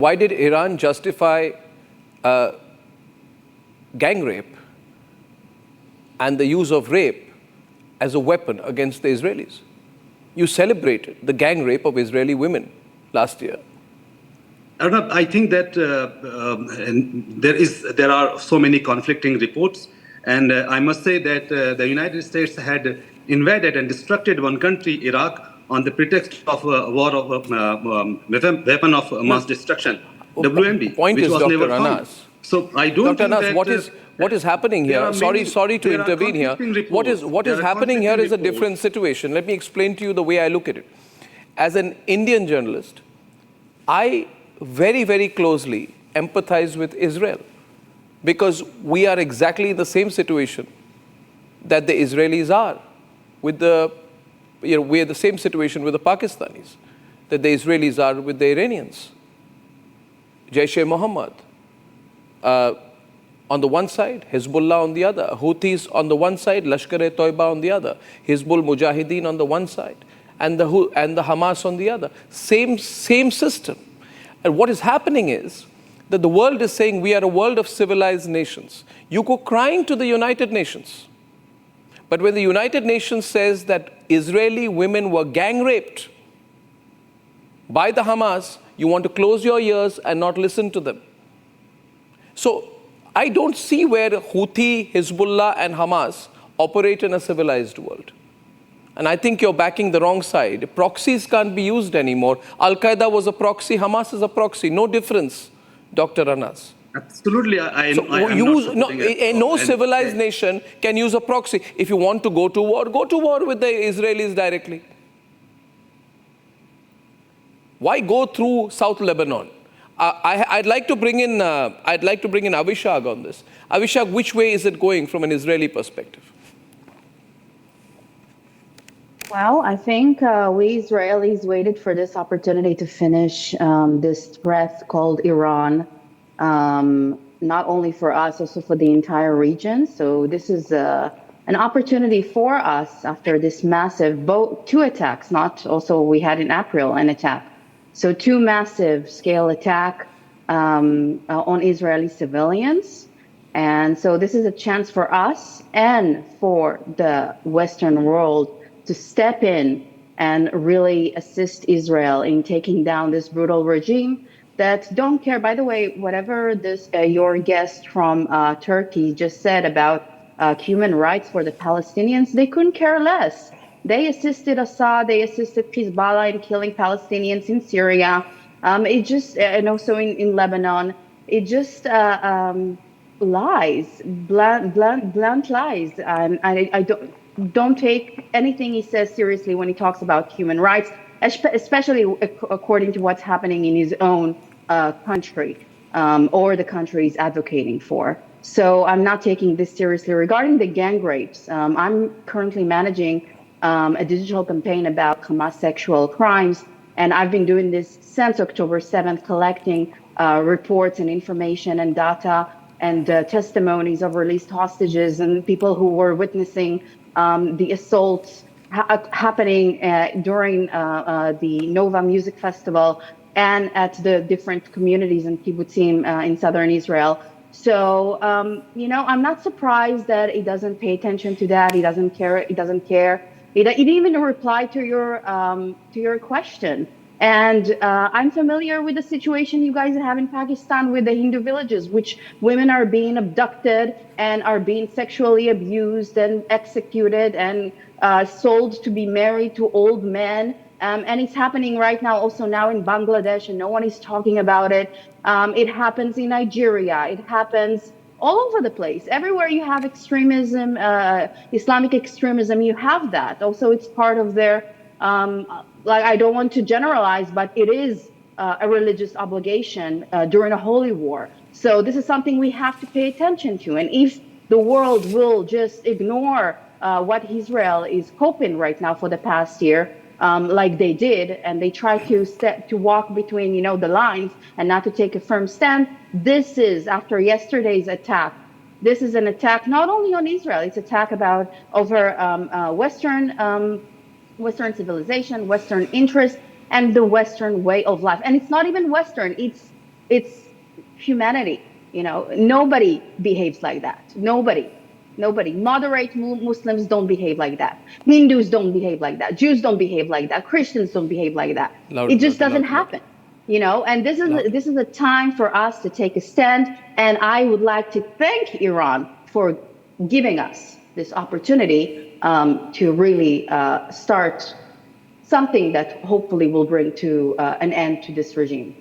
Why did Iran justify gang rape and the use of rape as a weapon against the Israelis? You celebrated the gang rape of Israeli women last year. Arnab, I think that there are so many conflicting reports, and I must say that the United States had invaded and destructed one country, Iraq, on the pretext of a war of weapon of mass destruction, WMD, Point which is, was Dr. never found. Anas. So I don't Dr. think Anas, that what is happening here? Sorry to intervene here. What is happening here is a different situation. Let me explain to you the way I look at it. As an Indian journalist, I very, very closely empathize with Israel because we are exactly in the same situation that the Israelis are with the, we are the same situation with the Pakistanis that the Israelis are with the Iranians. Jaish-e-Mohammed on the one side, Hezbollah on the other, Houthis on the one side, Lashkar-e-Toiba on the other, Hizbul Mujahideen on the one side, and the Hamas on the other. Same system. And what is happening is that the world is saying we are a world of civilized nations. You go crying to the United Nations. But when the United Nations says that Israeli women were gang raped by the Hamas, you want to close your ears and not listen to them. So I don't see where Houthi, Hezbollah and Hamas operate in a civilized world. And I think you're backing the wrong side. Proxies can't be used anymore. Al-Qaeda was a proxy, Hamas is a proxy. No difference, Dr. Anas. Absolutely, no civilized nation can use a proxy. If you want to go to war with the Israelis directly. Why go through South Lebanon? I'd like to bring in Avishag on this. Avishag, which way is it going from an Israeli perspective? Well, I think we Israelis waited for this opportunity to finish this threat called Iran, not only for us, also for the entire region. So this is an opportunity for us after this massive, two attacks, not also we had in April an attack. So two massive scale attack on Israeli civilians. And so this is a chance for us and for the Western world to step in and really assist Israel in taking down this brutal regime that don't care. By the way, whatever this your guest from Turkey just said about human rights for the Palestinians, they couldn't care less. They assisted Assad, they assisted Hezbollah in killing Palestinians in Syria. It just, and also in Lebanon, it just lies, blunt lies. And I don't take anything he says seriously when he talks about human rights, especially according to what's happening in his own country or the country he's advocating for. So I'm not taking this seriously. Regarding the gang rapes, I'm currently managing a digital campaign about Hamas sexual crimes, and I've been doing this since October 7th, collecting reports and information and data and testimonies of released hostages and people who were witnessing the assaults happening during the Nova Music Festival and at the different communities and kibbutzim in southern Israel. So, I'm not surprised that he doesn't pay attention to that. He doesn't care. He doesn't care. He didn't even reply to your question. And I'm familiar with the situation you guys have in Pakistan with the Hindu villages, which women are being abducted and are being sexually abused and executed and sold to be married to old men. And it's happening right now, also now in Bangladesh, and no one is talking about it. It happens in Nigeria. It happens all over the place. Everywhere you have extremism, Islamic extremism, you have that. Also, it's part of their, I don't want to generalize, but it is a religious obligation during a holy war. So this is something we have to pay attention to. And if the world will just ignore what Israel is coping right now for the past year, like they did, and they try to walk between, the lines and not to take a firm stand. This is, after yesterday's attack, this is an attack not only on Israel, it's an attack over Western civilization, Western interest, and the Western way of life. And it's not even Western, it's it's humanity. You know, nobody behaves like that. Nobody. Moderate Muslims don't behave like that. Hindus don't behave like that. Jews don't behave like that. Christians don't behave like that. Loud, It just loud, doesn't loud, loud. happen. You know, and this is a time for us to take a stand. And I would like to thank Iran for giving us this opportunity to really start something that hopefully will bring to an end to this regime.